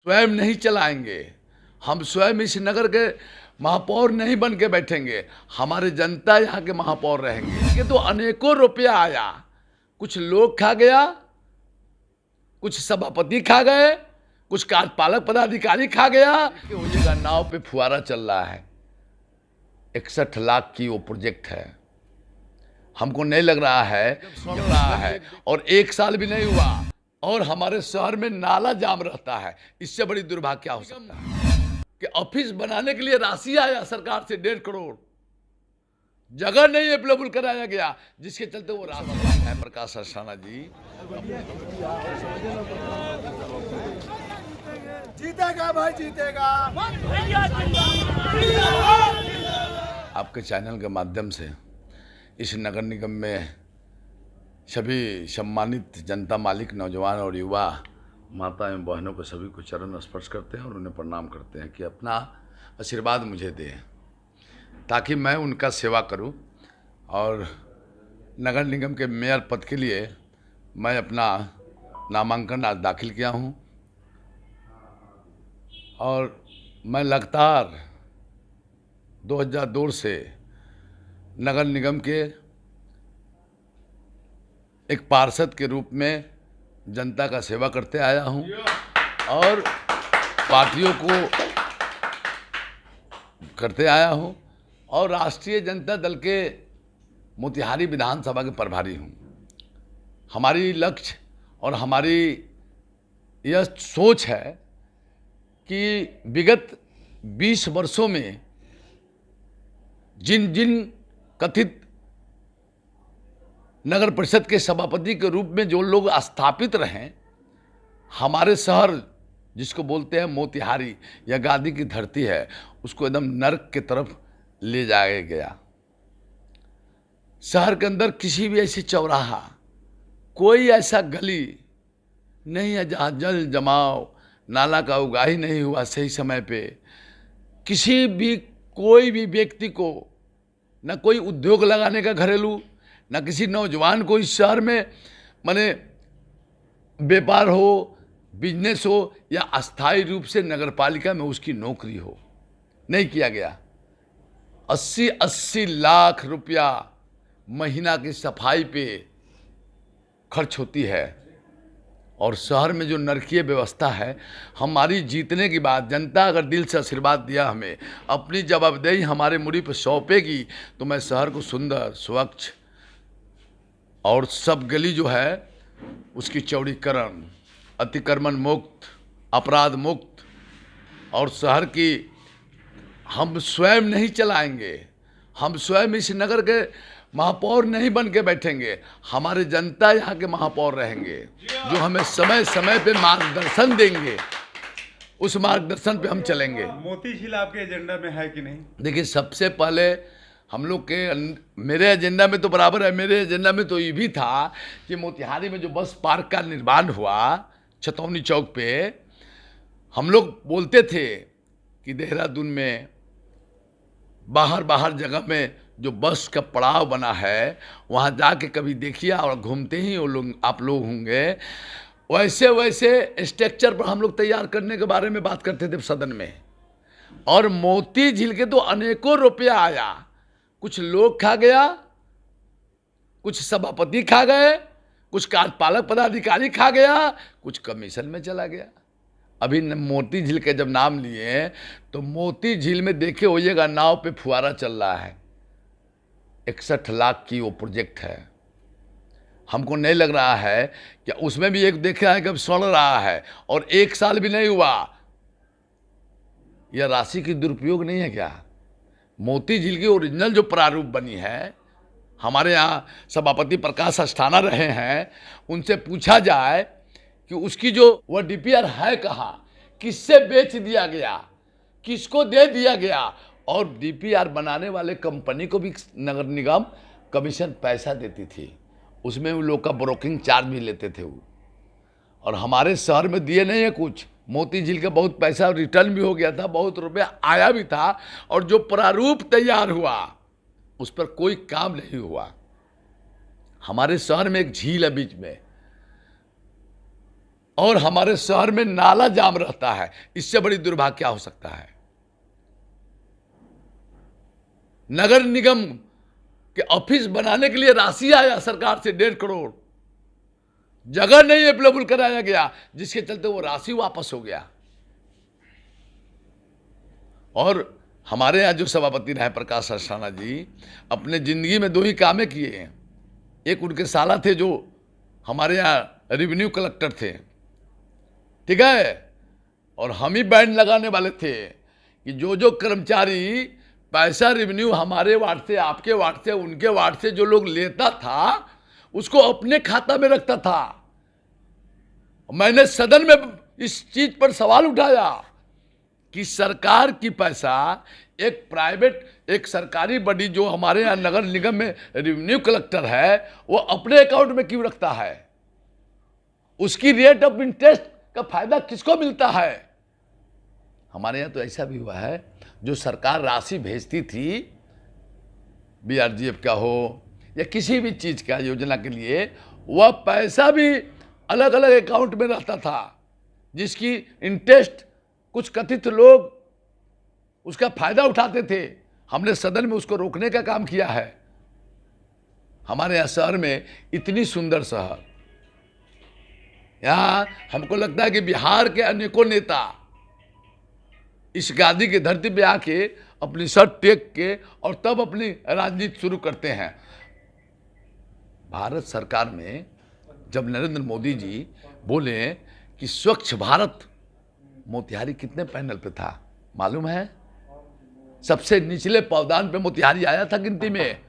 स्वयं नहीं चलाएंगे, हम स्वयं इस नगर के महापौर नहीं बन के बैठेंगे, हमारे जनता यहाँ के महापौर रहेंगे। कि तो अनेकों रुपया आया, कुछ लोग खा गया, कुछ सभापति खा गए, कुछ कार्यपालक पदाधिकारी खा गया। वो जगह नाव पे फुहारा चल रहा है, 61 लाख की वो प्रोजेक्ट है। हमको नहीं लग रहा है सुन रहा है और 1 साल भी नहीं हुआ और हमारे शहर में नाला जाम रहता है। इससे बड़ी दुर्भाग्य क्या हो सकता है कि ऑफिस बनाने के लिए राशि आया सरकार से 1.5 करोड़, जगह नहीं अवेलेबल कराया गया, जिसके चलते वो राशि है। प्रकाश अस्थाना जी, जीतेगा भाई, जीतेगा। आपके चैनल के माध्यम से इस नगर निगम में सभी सम्मानित जनता, मालिक, नौजवान और युवा, माता एवं बहनों को सभी को चरण स्पर्श करते हैं और उन्हें प्रणाम करते हैं कि अपना आशीर्वाद मुझे दें ताकि मैं उनका सेवा करूं। और नगर निगम के मेयर पद के लिए मैं अपना नामांकन आज दाखिल किया हूं और मैं लगातार 2002 से नगर निगम के एक पार्षद के रूप में जनता का सेवा करते आया हूं और पार्टियों को करते आया हूं और राष्ट्रीय जनता दल के मोतिहारी विधानसभा के प्रभारी हूं। हमारी लक्ष्य और हमारी यह सोच है कि विगत 20 वर्षों में जिन जिन कथित नगर परिषद के सभापति के रूप में जो लोग स्थापित रहे, हमारे शहर जिसको बोलते हैं मोतिहारी या गादी की धरती है, उसको एकदम नर्क की तरफ ले जाया गया। शहर के अंदर किसी भी ऐसी चौराहा, कोई ऐसा गली नहीं है जहाँ जल जमाव, नाला का उगाही नहीं हुआ सही समय पे। किसी भी कोई भी व्यक्ति को न कोई उद्योग लगाने का घरेलू, न किसी नौजवान को इस शहर में माने व्यापार हो, बिजनेस हो या अस्थायी रूप से नगरपालिका में उसकी नौकरी हो, नहीं किया गया। 80-80 लाख रुपया महीना की सफाई पे खर्च होती है और शहर में जो नरकीय व्यवस्था है, हमारी जीतने की बात, जनता अगर दिल से आशीर्वाद दिया हमें, अपनी जवाबदेही हमारे मुड़ी पर सौंपेगी तो मैं शहर को सुंदर, स्वच्छ और सब गली जो है उसकी चौड़ीकरण, अतिक्रमण मुक्त, अपराध मुक्त और शहर की हम स्वयं नहीं चलाएंगे, हम स्वयं इस नगर के महापौर नहीं बन के बैठेंगे, हमारे जनता यहाँ के महापौर रहेंगे जो हमें समय समय पे मार्गदर्शन देंगे, उस मार्गदर्शन पे हम चलेंगे। मोती झील आपके एजेंडा में है कि नहीं? देखिए, सबसे पहले हम लोग के मेरे एजेंडा में तो बराबर है, मेरे एजेंडा में तो ये भी था कि मोतिहारी में जो बस पार्क का निर्माण हुआ छतौनी चौक पे, हम लोग बोलते थे कि देहरादून में बाहर जगह में जो बस का पड़ाव बना है वहाँ जाके कभी देखिए और घूमते ही वो लोग आप लोग होंगे, वैसे वैसे स्ट्रक्चर पर हम लोग तैयार करने के बारे में बात करते थे सदन में। और मोती झील के तो अनेकों रुपया आया, कुछ लोग खा गया, कुछ सभापति खा गए, कुछ कार्यपालक पदाधिकारी खा गया, कुछ कमीशन में चला गया। अभी मोती झील के जब नाम लिए तो मोती झील में देखे होइएगा नाव पे फुहारा चल रहा है, 61 लाख की वो प्रोजेक्ट है। हमको नहीं लग रहा है कि उसमें भी एक देखा है कि अब सड़ रहा है और 1 साल भी नहीं हुआ। यह राशि की दुरुपयोग नहीं है क्या? मोती झील की ओरिजिनल जो प्रारूप बनी है, हमारे यहाँ सभापति प्रकाश अस्थाना रहे हैं, उनसे पूछा जाए कि उसकी जो वह डीपीआर है कहाँ, किससे बेच दिया गया, किसको दे दिया गया, और डीपीआर बनाने वाले कंपनी को भी नगर निगम कमीशन पैसा देती थी, उसमें उन लोग का ब्रोकिंग चार्ज भी लेते थे वो। और हमारे शहर में दिए नहीं है कुछ, मोती झील का बहुत पैसा रिटर्न भी हो गया था, बहुत रुपया आया भी था, और जो प्रारूप तैयार हुआ उस पर कोई काम नहीं हुआ। हमारे शहर में एक झील है बीच में, और हमारे शहर में नाला जाम रहता है। इससे बड़ी दुर्भाग्य क्या हो सकता है? नगर निगम के ऑफिस बनाने के लिए राशि आया सरकार से 1.5 करोड़, जगह नहीं अवेलेबल कराया गया, जिसके चलते वो राशि वापस हो गया। और हमारे यहाँ जो सभापति रहे प्रकाश अस्थाना जी, अपने जिंदगी में 2 ही कामें किए हैं। एक उनके साला थे जो हमारे यहाँ रेवेन्यू कलेक्टर थे, ठीक है, और हम ही बैंड लगाने वाले थे कि जो कर्मचारी पैसा रेवेन्यू हमारे वार्ड से, आपके वार्ड से, उनके वार्ड से जो लोग लेता था, उसको अपने खाता में रखता था। मैंने सदन में इस चीज पर सवाल उठाया कि सरकार की पैसा एक प्राइवेट, एक सरकारी बॉडी जो हमारे यहाँ नगर निगम में रेवेन्यू कलेक्टर है, वो अपने अकाउंट में क्यों रखता है? उसकी रेट ऑफ इंटरेस्ट का फायदा किसको मिलता है? हमारे यहाँ तो ऐसा भी हुआ है, जो सरकार राशि भेजती थी, BRGF का हो या किसी भी चीज का योजना के लिए, वह पैसा भी अलग अलग अकाउंट में रहता था, जिसकी इंटरेस्ट कुछ कथित लोग उसका फायदा उठाते थे। हमने सदन में उसको रोकने का काम किया है। हमारे यहाँ शहर में इतनी सुंदर शहर, यहाँ हमको लगता है कि बिहार के अनेकों नेता इस गादी की धरती पे आके अपनी शर्ट टेक के और तब अपनी राजनीति शुरू करते हैं। भारत सरकार में जब नरेंद्र मोदी जी बोले कि स्वच्छ भारत, मोतिहारी कितने पैनल पे था मालूम है? सबसे निचले पावदान पे मोतिहारी आया था गिनती में।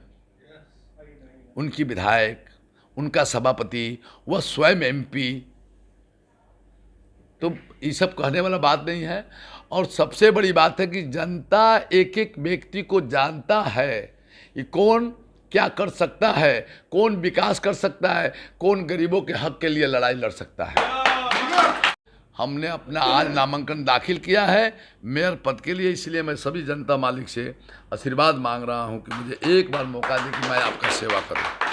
उनकी विधायक, उनका सभापति, वह स्वयं MP। तो ये सब कहने वाला बात नहीं है। और सबसे बड़ी बात है कि जनता एक एक व्यक्ति को जानता है कि कौन क्या कर सकता है, कौन विकास कर सकता है, कौन गरीबों के हक के लिए लड़ाई लड़ सकता है। हमने अपना आज नामांकन दाखिल किया है मेयर पद के लिए, इसलिए मैं सभी जनता मालिक से आशीर्वाद मांग रहा हूं कि मुझे एक बार मौका दे कि मैं आपका सेवा करूं।